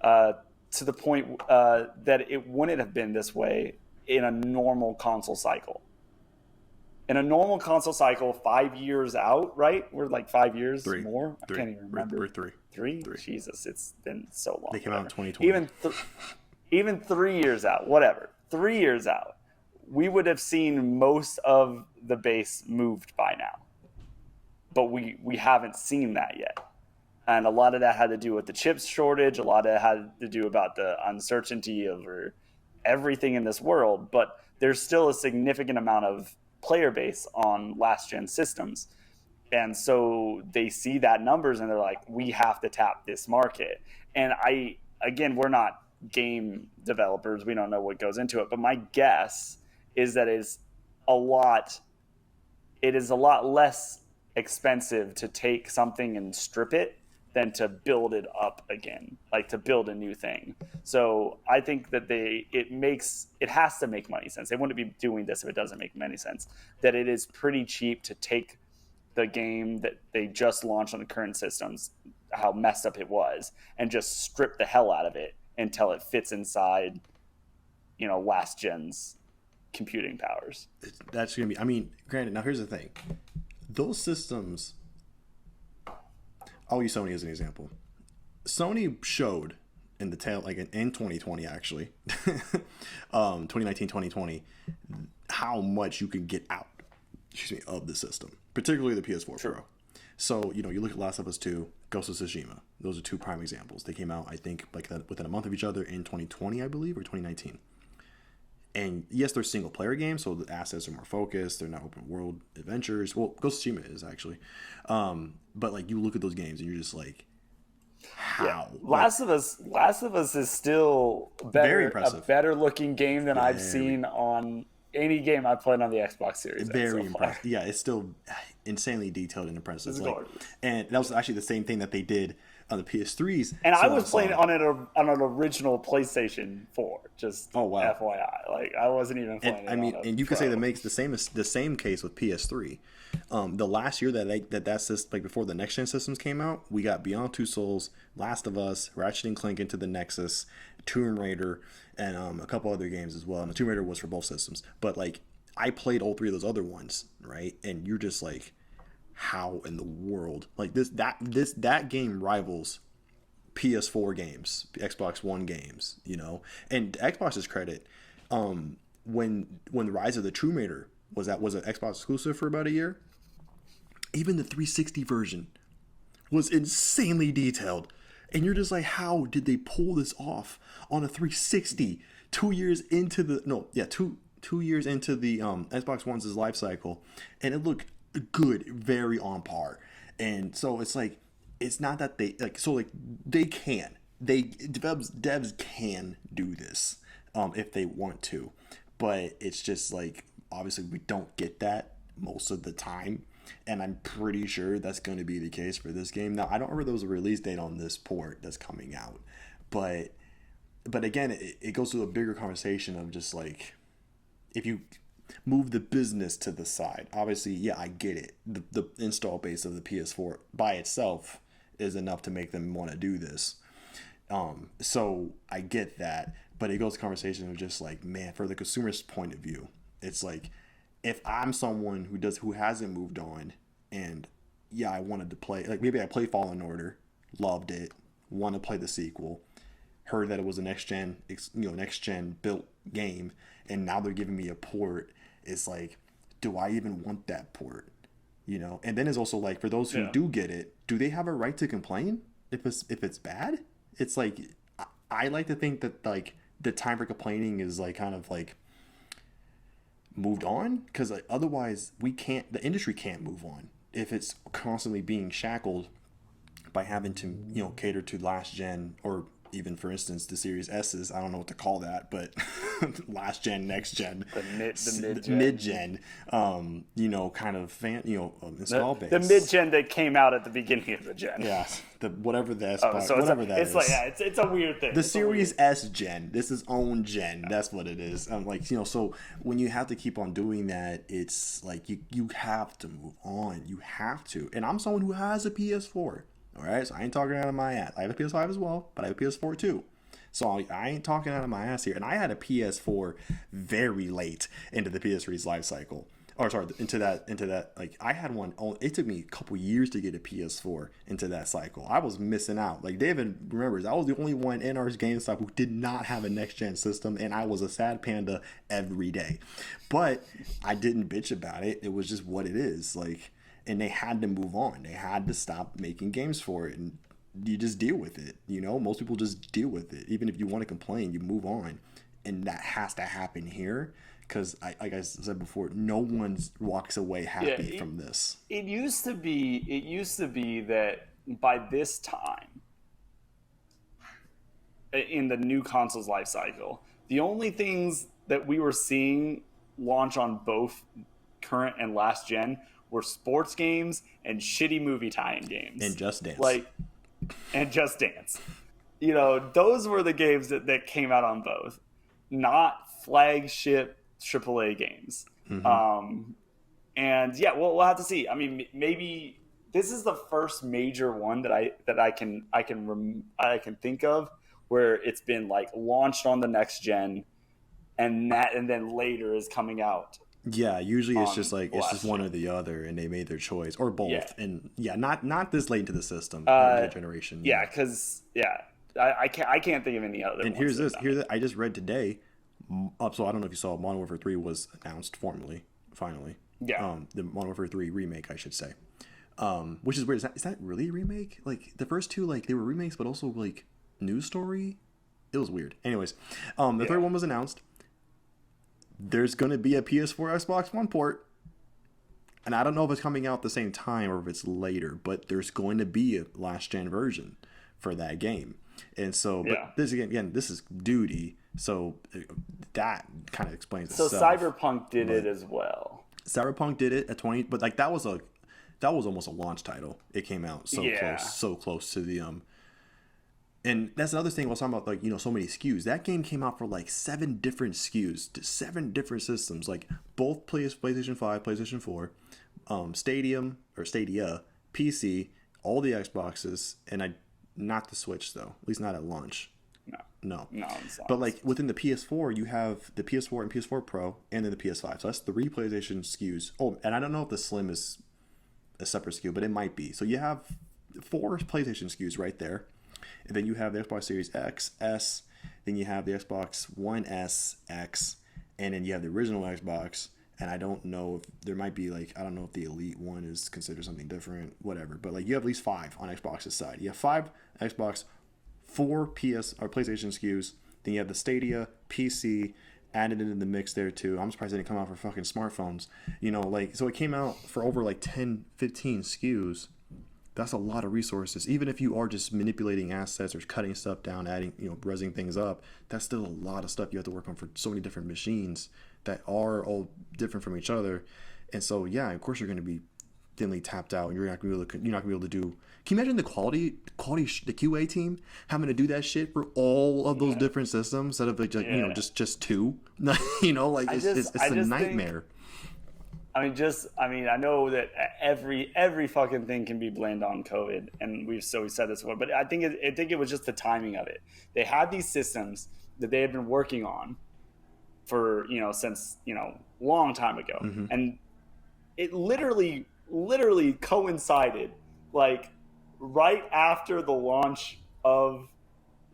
S2: to the point that it wouldn't have been this way in a normal console cycle. In a normal console cycle, 5 years out, right? We're 5 years more. I can't even remember.
S1: We're three.
S2: Jesus, it's been so long.
S1: They came out in 2020.
S2: Even 3 years out, whatever. 3 years out, we would have seen most of the base moved by now. But we haven't seen that yet. And a lot of that had to do with the chips shortage. A lot of it had to do about the uncertainty over everything in this world. But there's still a significant amount of player base on last gen systems, and so they see that numbers and they're like, we have to tap this market. And we're not game developers, we don't know what goes into it, but my guess is that it is a lot less expensive to take something and strip it than to build it up again, to build a new thing. So I think that it has to make money sense. They wouldn't be doing this if it doesn't make any sense. That it is pretty cheap to take the game that they just launched on the current systems, how messed up it was, and just strip the hell out of it until it fits inside, last gen's computing powers.
S1: That's going to be, I mean, granted, now here's the thing. Those systems, I'll use Sony as an example. Sony showed in the tail, in 2020 actually, 2019, 2020, how much you can get out, of the system. particularly the PS4 Pro. So, you look at Last of Us 2, Ghost of Tsushima. Those are two prime examples. They came out, I think, like within a month of each other in 2020, I believe, or 2019. And yes, they're single player games, so the assets are more focused. They're not open world adventures. Well, Ghost of Tsushima is actually. But like you look at those games and you're just like, how?
S2: Yeah. Last of Us is still
S1: very impressive.
S2: A better looking game than I've seen on any game I've played on the Xbox Series.
S1: Very impressive. Yeah, it's still insanely detailed and impressive. And that was actually the same thing that they did on the PS3s.
S2: And I was playing on an original PlayStation 4. Just FYI, like I wasn't even playing.
S1: And you could say that makes the same case with PS3. The last year that's just like before the next gen systems came out, we got Beyond Two Souls, Last of Us, Ratchet and Clank Into the Nexus, Tomb Raider, and a couple other games as well. And the Tomb Raider was for both systems, but like I played all three of those other ones, right? And you're just like, how in the world? Like that game rivals PS4 games, Xbox One games, And to Xbox's credit, when the Rise of the Tomb Raider was an Xbox exclusive for about a year, even the 360 version was insanely detailed. And you're just like, how did they pull this off on a 360 2 years into the two years into the Xbox One's life cycle, and it looked good, very on par. And so it's like, it's not that they devs can do this if they want to, but it's just like, obviously we don't get that most of the time, and I'm pretty sure that's going to be the case for this game. Now, I don't remember there was a release date on this port that's coming out, but again, it goes to a bigger conversation of just like, if you move the business to the side, obviously, yeah, I get it. The install base of the PS4 by itself is enough to make them want to do this. So I get that, but it goes to conversation of just like, man, for the consumer's point of view, it's like, if I'm someone who hasn't moved on, and yeah, I wanted to play, like maybe I played Fallen Order, loved it, want to play the sequel, heard that it was a next gen built game, and now they're giving me a port. It's like, do I even want that port? And then it's also like, for those who do get it, do they have a right to complain if it's bad? It's like, I like to think that like the time for complaining is like kind of like moved on, because like otherwise the industry can't move on if it's constantly being shackled by having to cater to last gen, or even, for instance, the Series S's. I don't know what to call that, but last gen, next gen,
S2: the
S1: mid gen, kind of install base.
S2: The mid gen that came out at the beginning of the gen.
S1: Yeah, whatever the S, whatever that is.
S2: It's like, it's a weird thing.
S1: The Series S gen, this is own gen. That's what it is. So when you have to keep on doing that, it's like you have to move on. You have to. And I'm someone who has a PS4. All right, so I ain't talking out of my ass. I have a PS5 as well, but I have a PS4 too. So I ain't talking out of my ass here. And I had a PS4 very late into the PS3's life cycle. Or sorry, into that. Like I had one. It took me a couple years to get a PS4 into that cycle. I was missing out. Like David remembers, I was the only one in our GameStop who did not have a next gen system, and I was a sad panda every day. But I didn't bitch about it. It was just what it is. Like. And they had to move on. They had to stop making games for it. And you just deal with it. Most people just deal with it. Even if you want to complain, you move on. And that has to happen here. Because, like I said before, no one walks away happy from this.
S2: It used to be that by this time, in the new console's life cycle, the only things that we were seeing launch on both current and last gen were sports games and shitty movie tie-in games.
S1: And Just Dance.
S2: And Just Dance. Those were the games that came out on both, not flagship AAA games. Mm-hmm. And yeah, we'll have to see. I mean, maybe this is the first major one that I can think of where it's been like launched on the next gen, and then later is coming out.
S1: Yeah, usually it's just like it's just one or the other, and they made their choice, or both. Yeah. And yeah, not this late into the system, generation.
S2: Yeah, because I can't think of any other.
S1: And here's this. I just read today. So I don't know if you saw, Modern Warfare 3 was announced finally.
S2: Yeah.
S1: The Modern Warfare 3 remake, I should say. Which is weird. Is that really a remake? Like the first two, like they were remakes, but also like news story. It was weird. Anyways, the third one was announced. There's gonna be a PS4 Xbox One port, and I don't know if it's coming out at the same time or if it's later, but there's going to be a last gen version for that game. And so, but this again, this is duty. So that kind of explains
S2: so
S1: itself.
S2: Cyberpunk did it as well.
S1: Cyberpunk did it at 20, but like that was almost a launch title. It came out so close to the and that's another thing I was talking about, like, so many SKUs. That game came out for like 7 different SKUs to 7 different systems, like both PlayStation 5, PlayStation 4, Stadia, PC, all the Xboxes, and not the Switch though, at least not at launch. No. But like within the PS4, you have the PS4 and PS4 Pro, and then the PS5. So that's 3 PlayStation SKUs. Oh, and I don't know if the Slim is a separate SKU, but it might be. So you have 4 PlayStation SKUs right there. And then you have the Xbox Series X, S, then you have the Xbox One S, X, and then you have the original Xbox. And I don't know if there might be I don't know if the Elite one is considered something different, whatever. But like you have at least 5 on Xbox's side. You have 5 Xbox, 4 PS or PlayStation SKUs. Then you have the Stadia, PC, added into the mix there too. I'm surprised it didn't come out for fucking smartphones. So it came out for over 10, 15 SKUs. That's a lot of resources. Even if you are just manipulating assets or cutting stuff down, adding, rezzing things up, that's still a lot of stuff you have to work on for so many different machines that are all different from each other. And so, yeah, of course you're going to be thinly tapped out, and you're not going to be able to do. Can you imagine the quality, the QA team having to do that shit for all of those different systems instead of just 2? It's a nightmare.
S2: I know that every fucking thing can be blamed on COVID, and we've said this before, but I think it was just the timing of it. They had these systems that they had been working on for since long time ago, and it literally coincided right after the launch of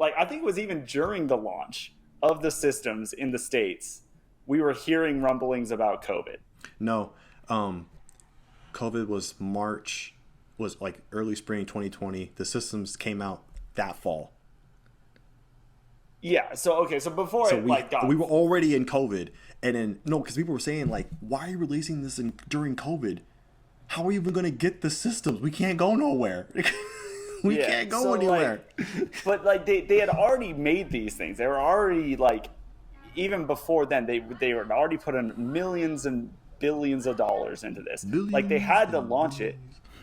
S2: I think it was even during the launch of the systems in the States, we were hearing rumblings about COVID.
S1: No, COVID was early spring 2020. The systems came out that fall.
S2: Yeah. So before
S1: we were already in COVID, and then because people were saying why are you releasing this during COVID? How are you even going to get the systems? We can't go nowhere. We can't go anywhere.
S2: But they had already made these things. They were already even before then they were already putting millions and billions of dollars into this. They had to launch it.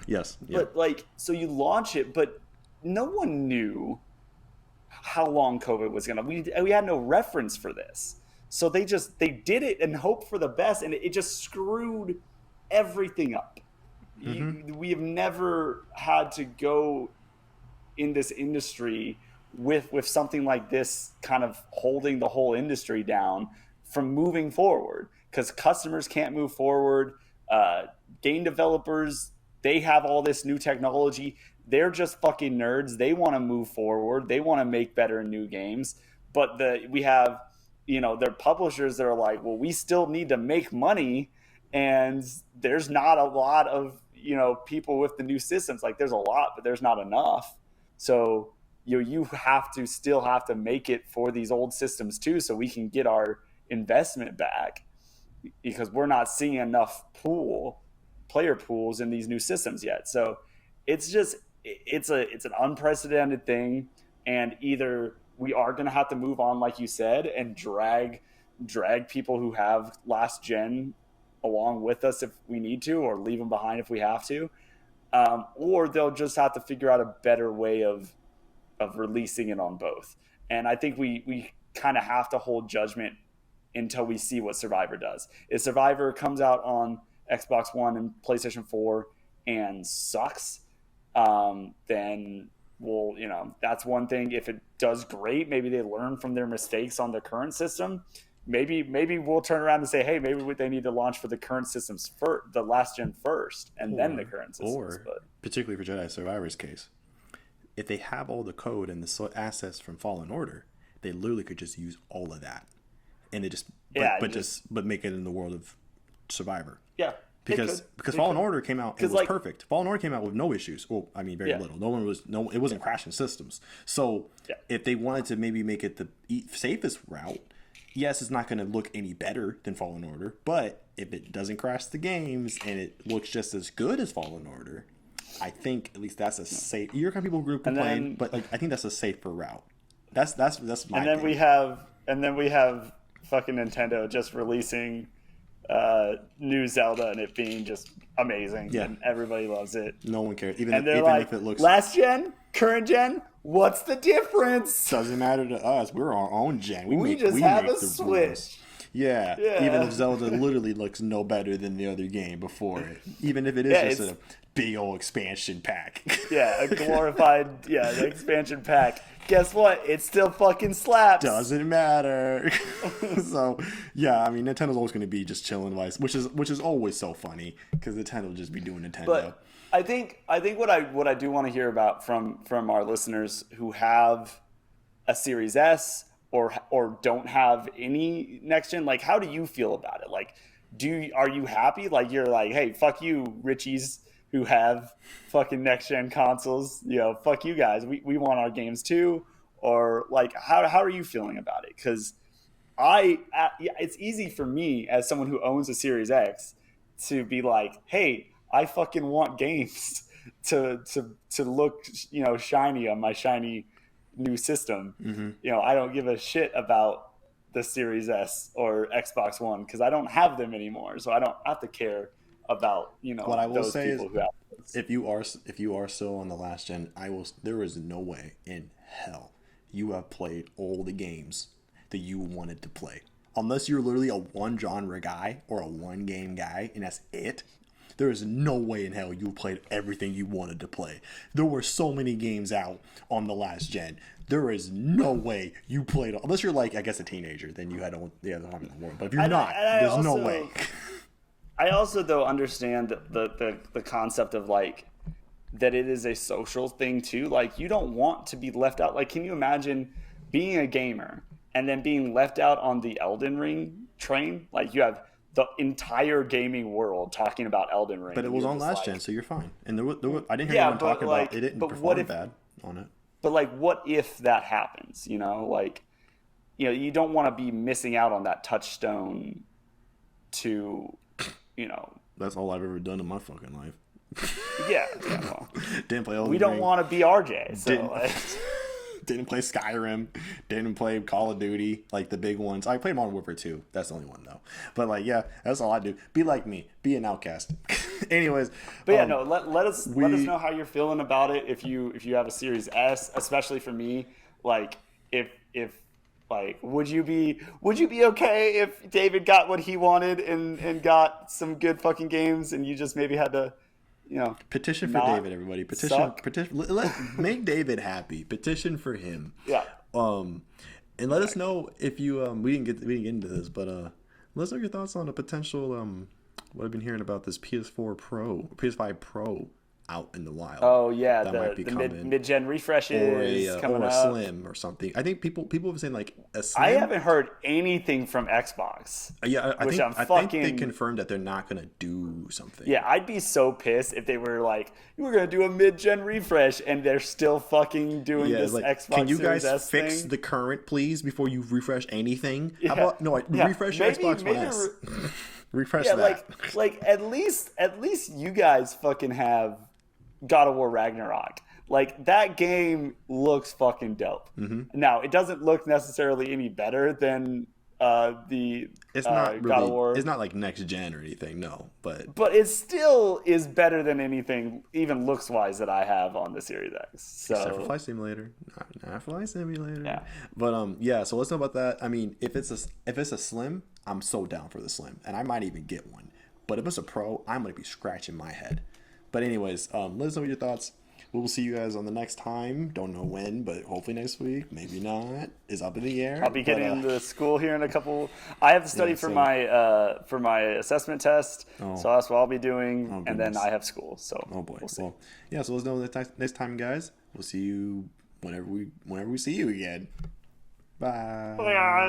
S1: Yes.
S2: But so you launch it, but no one knew how long COVID was gonna. We had no reference for this, so they did it and hoped for the best, and it just screwed everything up. We have never had to go in this industry with something like this kind of holding the whole industry down from moving forward, because customers can't move forward. Game developers, they have all this new technology. They're just fucking nerds. They want to move forward. They want to make better new games. But we have, their publishers that are like, well, we still need to make money. And there's not a lot of, people with the new systems. There's a lot, but there's not enough. So you still have to make it for these old systems too, so we can get our investment back, because we're not seeing enough player pools in these new systems yet. So it's an unprecedented thing, and either we are going to have to move on, like you said, and drag people who have last gen along with us if we need to, or leave them behind if we have to, or they'll just have to figure out a better way of releasing it on both. And I think we kind of have to hold judgment until we see what Survivor does. If Survivor comes out on Xbox One and PlayStation 4 and sucks, then that's one thing. If it does great, maybe they learn from their mistakes on the current system. Maybe we'll turn around and say, hey, maybe they need to launch for the current systems first, the last gen first, and then the current systems.
S1: Or particularly for Jedi Survivor's case, if they have all the code and the assets from Fallen Order, they literally could just use all of that, and they but make it in the world of Survivor.
S2: Yeah,
S1: because Fallen Order came out, it was perfect. Fallen Order came out with no issues. Well, I mean, very little. It wasn't crashing systems. So if they wanted to maybe make it the safest route, yes, it's not going to look any better than Fallen Order, but if it doesn't crash the games and it looks just as good as Fallen Order, I think at least that's a safe. You're kind of people who complain, but like I think that's a safer route. That's my.
S2: And then we have fucking Nintendo just releasing new Zelda and it being just amazing, and everybody loves it.
S1: No one cares, even
S2: if
S1: it looks
S2: last gen, current gen. What's the difference?
S1: Doesn't matter to us. We're our own gen.
S2: We have a Switch.
S1: Rules. Yeah, even if Zelda literally looks no better than the other game before it. Even if it is just a big old expansion pack.
S2: Yeah, a glorified, the expansion pack. Guess what? It still fucking slaps.
S1: Doesn't matter. So, yeah, I mean, Nintendo's always going to be just chilling, which is always so funny because Nintendo will just be doing Nintendo.
S2: But I think what I do want to hear about from our listeners who have a Series S or don't have any next gen, like, how do you feel about it? Like, are you happy? Like, you're like, hey, fuck you, Richies who have fucking next gen consoles. Fuck you guys. We want our games too. Or like, how are you feeling about it? Because it's easy for me as someone who owns a Series X to be like, hey, I fucking want games to look, shiny on my shiny new system. Mm-hmm. I don't give a shit about the Series S or Xbox One because I don't have them anymore. So I don't have to care about,
S1: what I will
S2: those
S1: say
S2: people
S1: is,
S2: who have those.
S1: if you are still on the last gen, there is no way in hell you have played all the games that you wanted to play. Unless you're literally a one genre guy or a one game guy and that's it. There is no way in hell you played everything you wanted to play. There were so many games out on the last gen. There is no way you played, unless you're like, I guess, a teenager, then you had all the other time in the world. But if you're not, there's no way.
S2: I also, though, understand the concept of, like, that it is a social thing, too. Like, you don't want to be left out. Like, can you imagine being a gamer and then being left out on the Elden Ring train? Like, you have the entire gaming world talking about Elden Ring.
S1: But it was on last gen, so you're fine. And there was, I didn't hear anyone talk about it. It didn't perform bad on it.
S2: But, like, what if that happens, Like, you don't want to be missing out on that touchstone to,
S1: That's all I've ever done in my fucking life.
S2: Yeah, well.
S1: Didn't play Elden Ring.
S2: We don't want to be RJ, so...
S1: Didn't play Skyrim. Didn't play Call of Duty, like the big ones. I played Modern Warfare 2. That's the only one, though. But, like, yeah, that's all I do. Be like me. Be an outcast. Anyways.
S2: But, let us know how you're feeling about it if you have a Series S, especially for me. Like, if would you be okay if David got what he wanted and got some good fucking games and you just maybe had to...
S1: petition for David, everybody. Petition. Make David happy. Petition for him.
S2: Yeah.
S1: And let us know if you we didn't get into this, but let us know your thoughts on a potential what I've been hearing about this PS5 Pro out in the wild.
S2: Oh yeah, the mid-gen refreshes coming up.
S1: Or a Slim or something. I think people have been saying like a Slim.
S2: I haven't heard anything from Xbox.
S1: Yeah, I think they confirmed that they're not going to do something.
S2: Yeah, I'd be so pissed if they were like, we're going to do a mid-gen refresh and they're still fucking doing this Xbox
S1: can you
S2: Series
S1: guys
S2: S
S1: fix
S2: thing?
S1: the current, please, before you refresh anything?
S2: Yeah.
S1: How about refresh your Xbox One S. Refresh that.
S2: like at least you guys fucking have God of War Ragnarok. Like, that game looks fucking dope. Mm-hmm. Now, it doesn't look necessarily any better than
S1: it's not
S2: God of War.
S1: It's not like next gen or anything, no. But
S2: it still is better than anything, even looks wise, that I have on the Series X. So,
S1: except for Flight Simulator, not Flight Simulator.
S2: Yeah.
S1: But yeah. So let's know about that. I mean, if it's a Slim, I'm so down for the Slim, and I might even get one. But if it's a Pro, I'm gonna be scratching my head. But anyways, let us know your thoughts. We'll see you guys on the next time. Don't know when, but hopefully next week. Maybe not. Is up in the air.
S2: I'll be getting into school here in a couple. I have to study for my assessment test, so that's what I'll be doing, and then I have school. So we'll see.
S1: Well, yeah. So let's know next time, guys. We'll see you whenever we see you again. Bye.
S2: Bye, guys.